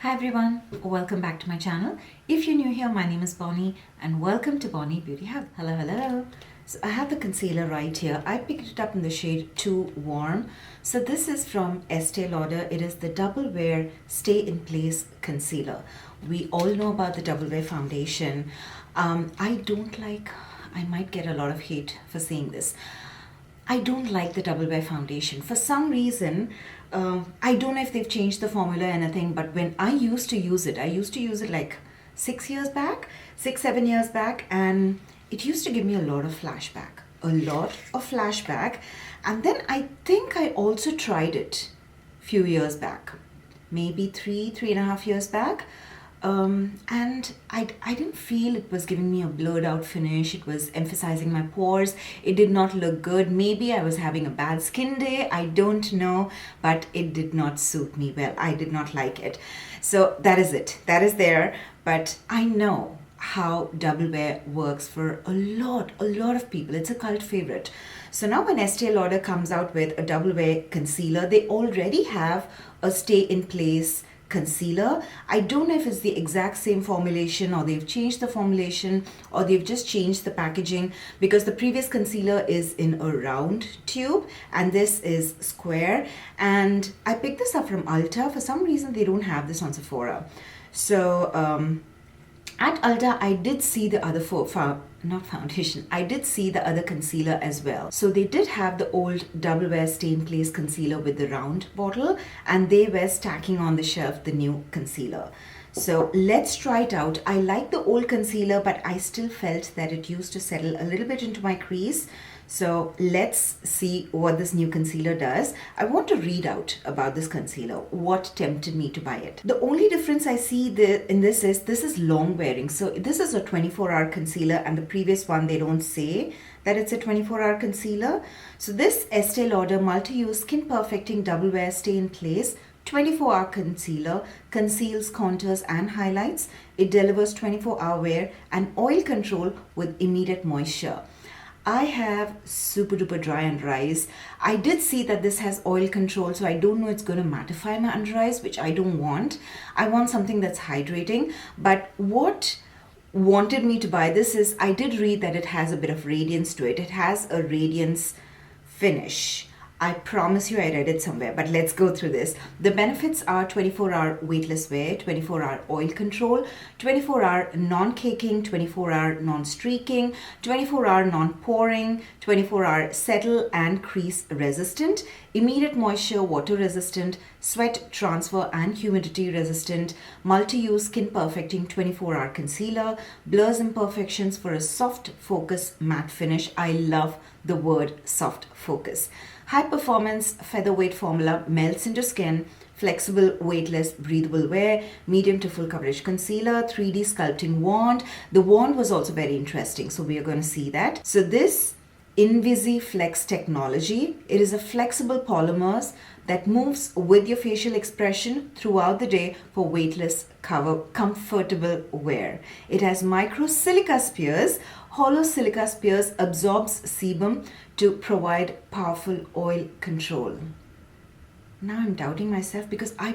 Hi everyone, welcome back to my channel. If you're new here, my name is Bonnie and welcome to Bonny Beauty Hub. Hello, hello. So I have the concealer right here. I picked it up in the shade Too Warm. So this is from Estee Lauder. It is the Double Wear Stay in Place Concealer. We all know about the Double Wear foundation. I might get a lot of hate for saying this. I don't like the Double Wear foundation. For some reason, I don't know if they've changed the formula or anything, but when I used to use it like 6, 7 years back, and it used to give me a lot of flashback. And then I think I also tried it few years back, maybe 3.5 years back. And I didn't feel it was giving me a blurred out finish. It was emphasizing my pores. It did not look good. Maybe I was having a bad skin day. I don't know, but it did not suit me well. I did not like it. So that is it. That is there. But I know how Double Wear works for a lot of people. It's a cult favorite. So now when Estee Lauder comes out with a Double Wear concealer, they already have a stay in place concealer. I don't know if it's the exact same formulation or they've changed the formulation or they've just changed the packaging, because the previous concealer is in a round tube and this is square. And I picked this up from Ulta. For some reason they don't have this on Sephora. So at Ulta, I did see the other I did see the other concealer as well. So they did have the old Double Wear Stay in Place concealer with the round bottle, and they were stacking on the shelf the new concealer. So let's try it out. I like the old concealer, but I still felt that it used to settle a little bit into my crease. So let's see what this new concealer does. I want to read out about this concealer, what tempted me to buy it. The only difference I see in this is long wearing. So this is a 24-hour concealer, and the previous one they don't say that it's a 24-hour concealer. So this Estee Lauder Multi-Use Skin Perfecting Double Wear Stay in Place 24-hour concealer conceals, contours and highlights. It delivers 24-hour wear and oil control with immediate moisture. I have super duper dry under eyes. I did see that this has oil control, so I don't know it's going to mattify my under eyes, which I don't want. I want something that's hydrating. But what wanted me to buy this is I did read that it has a bit of radiance to it. It has a radiance finish. I promise you I read it somewhere, but let's go through this. The benefits are 24-hour weightless wear, 24-hour oil control, 24-hour non-caking, 24-hour non-streaking, 24-hour non-poring, 24-hour settle and crease resistant, immediate moisture, water resistant, sweat transfer and humidity resistant, multi-use skin perfecting 24-hour concealer, blurs imperfections for a soft focus matte finish. I love the word soft focus. High performance featherweight formula melts into skin, flexible, weightless, breathable wear, medium to full coverage concealer, 3D sculpting wand. The wand was also very interesting, so we are going to see that. So this InvisiFlex technology, it is a flexible polymers that moves with your facial expression throughout the day for weightless, comfortable wear. It has micro silica spheres. Hollow silica spheres absorbs sebum to provide powerful oil control. Now I'm doubting myself, because I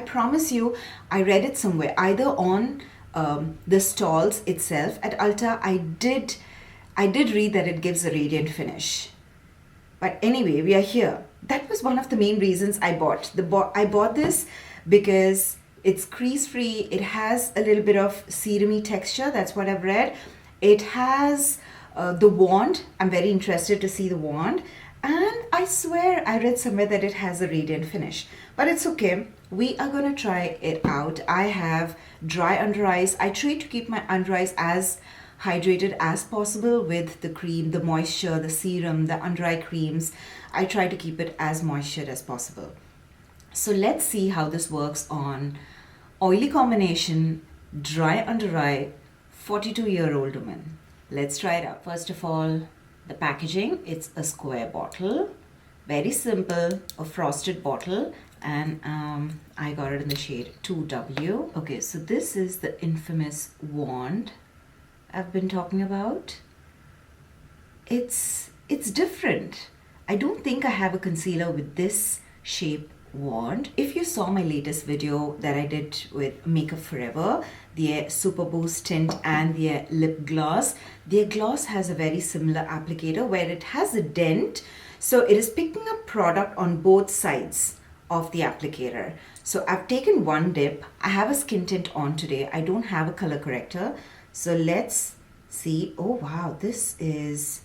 promise you I read it somewhere, either on the stalls itself at Ulta. I did read that it gives a radiant finish. But anyway, we are here. That was one of the main reasons I bought. I bought this because it's crease free. It has a little bit of serumy texture. That's what I've read. It has the wand. I'm very interested to see the wand. And I swear I read somewhere that it has a radiant finish. But it's okay. We are going to try it out. I have dry under eyes. I try to keep my under eyes as hydrated as possible with the cream, the moisture, the serum, the under eye creams. I try to keep it as moistured as possible. So let's see how this works on oily combination, dry under eye, 42-year-old woman. Let's try it out. First of all, the packaging. It's a square bottle, very simple, a frosted bottle, and I got it in the shade 2W. Okay, so this is the infamous wand I've been talking about. It's different. I don't think I have a concealer with this shape wand. If you saw my latest video that I did with Makeup Forever, their Super Boost tint and their lip gloss, their gloss has a very similar applicator where it has a dent, so it is picking up product on both sides of the applicator. So I've taken one dip. I have a skin tint on today. I don't have a color corrector, so let's see. Oh wow, this is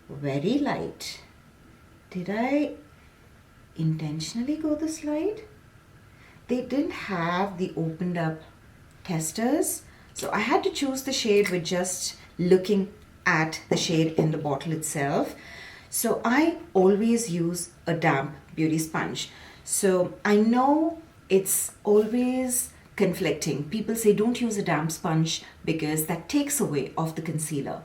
very light. Did I intentionally go this light? They didn't have the opened up testers, so I had to choose the shade with just looking at the shade in the bottle itself. So I always use a damp beauty sponge. So I know it's always conflicting. People say don't use a damp sponge because that takes away of the concealer.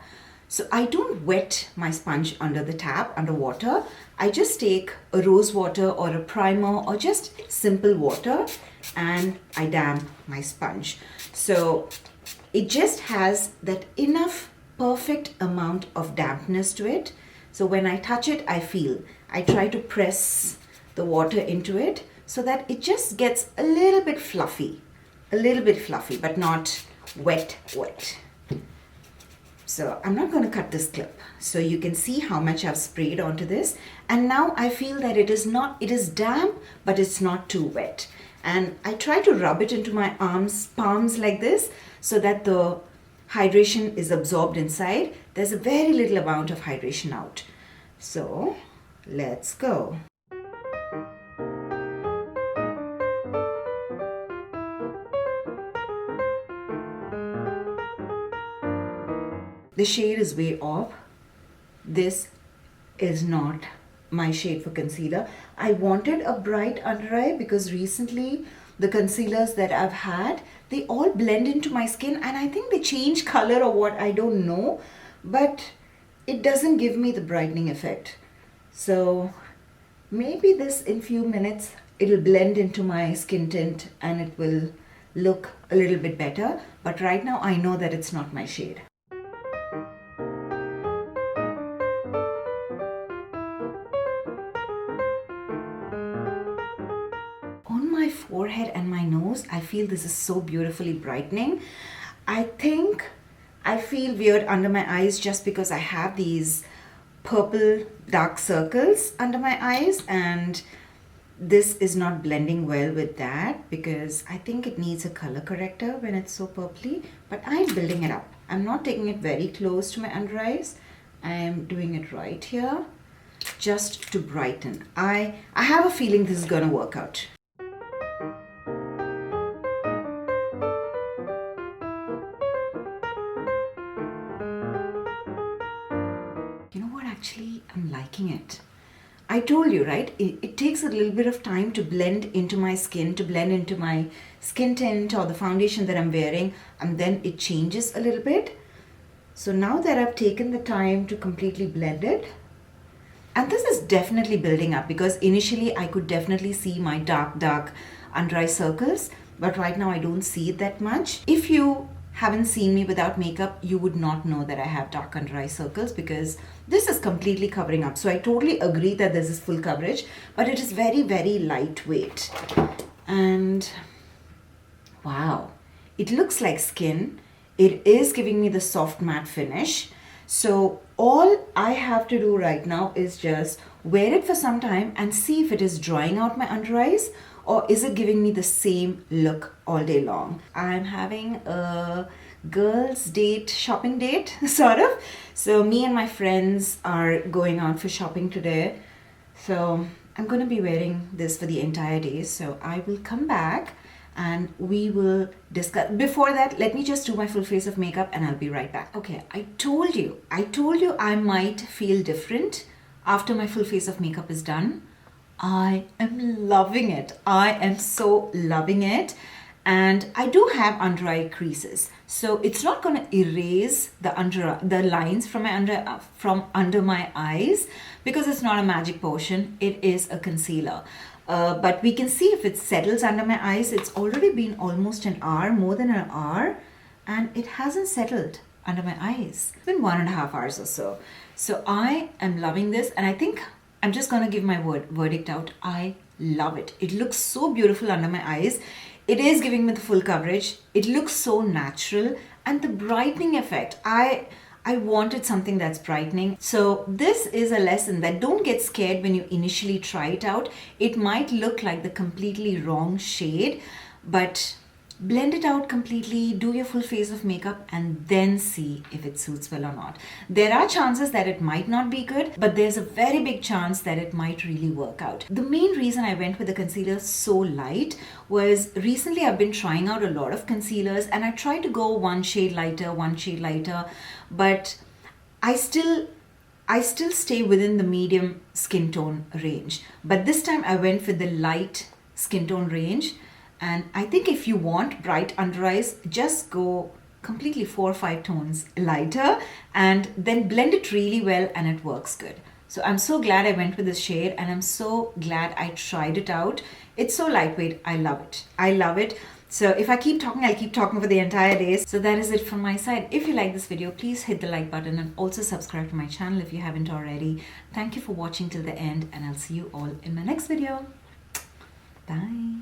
So I don't wet my sponge under the tap, under water. I just take a rose water or a primer or just simple water and I damp my sponge. So it just has that enough perfect amount of dampness to it. So when I touch it, I feel. I try to press the water into it so that it just gets a little bit fluffy, but not wet. So I'm not going to cut this clip. So you can see how much I've sprayed onto this. And now I feel that it is damp, but it's not too wet. And I try to rub it into my palms like this so that the hydration is absorbed inside. There's a very little amount of hydration out. So let's go. The shade is way off. This is not my shade for concealer. I wanted a bright under eye because recently the concealers that I've had, they all blend into my skin and I think they change color or what, I don't know. But it doesn't give me the brightening effect. So maybe this in few minutes, it'll blend into my skin tint and it will look a little bit better. But right now I know that it's not my shade. Forehead and my nose, I feel this is so beautifully brightening. I think I feel weird under my eyes just because I have these purple dark circles under my eyes and this is not blending well with that because I think it needs a color corrector when it's so purpley, but I'm building it up. I'm not taking it very close to my under eyes. I am doing it right here just to brighten. I have a feeling this is gonna work out. Actually, I'm liking it. I told you, right? It takes a little bit of time to blend into my skin, to blend into my skin tint or the foundation that I'm wearing, and then it changes a little bit. So now that I've taken the time to completely blend it, and this is definitely building up because initially I could definitely see my dark under eye circles, but right now I don't see it that much. If you haven't seen me without makeup, you would not know that I have dark under eye circles because this is completely covering up. So I totally agree that this is full coverage, but it is very, very lightweight. And wow, it looks like skin. It is giving me the soft matte finish. So all I have to do right now is just wear it for some time and see if it is drying out my under eyes or is it giving me the same look all day long. I'm having a girls' date, shopping date, sort of. So me and my friends are going out for shopping today. So I'm going to be wearing this for the entire day. So I will come back and we will discuss. Before that, let me just do my full face of makeup and I'll be right back. Okay, I told you I might feel different after my full face of makeup is done. I am loving it. I am so loving it. And I do have under eye creases. So it's not going to erase the lines from under my eyes because it's not a magic potion. It is a concealer. But we can see if it settles under my eyes. It's already been almost an hour, more than an hour, and it hasn't settled under my eyes. It's been 1.5 hours or so. So I am loving this, and I think I'm just going to give my verdict out. I love it. It looks so beautiful under my eyes. It is giving me the full coverage. It looks so natural, and the brightening effect, I wanted something that's brightening. So this is a lesson that don't get scared when you initially try it out. It might look like the completely wrong shade, but blend it out completely, do your full face of makeup, and then see if it suits well or not. There are chances that it might not be good, but there's a very big chance that it might really work out. The main reason I went with the concealer so light was recently I've been trying out a lot of concealers, and I tried to go one shade lighter, but I still stay within the medium skin tone range. But this time I went for the light skin tone range. And I think if you want bright under eyes, just go completely 4 or 5 tones lighter and then blend it really well, and it works good. So I'm so glad I went with this shade, and I'm so glad I tried it out. It's so lightweight. I love it. I love it. So if I keep talking, I'll keep talking for the entire day. So that is it from my side. If you like this video, please hit the like button and also subscribe to my channel if you haven't already. Thank you for watching till the end, and I'll see you all in my next video. Bye.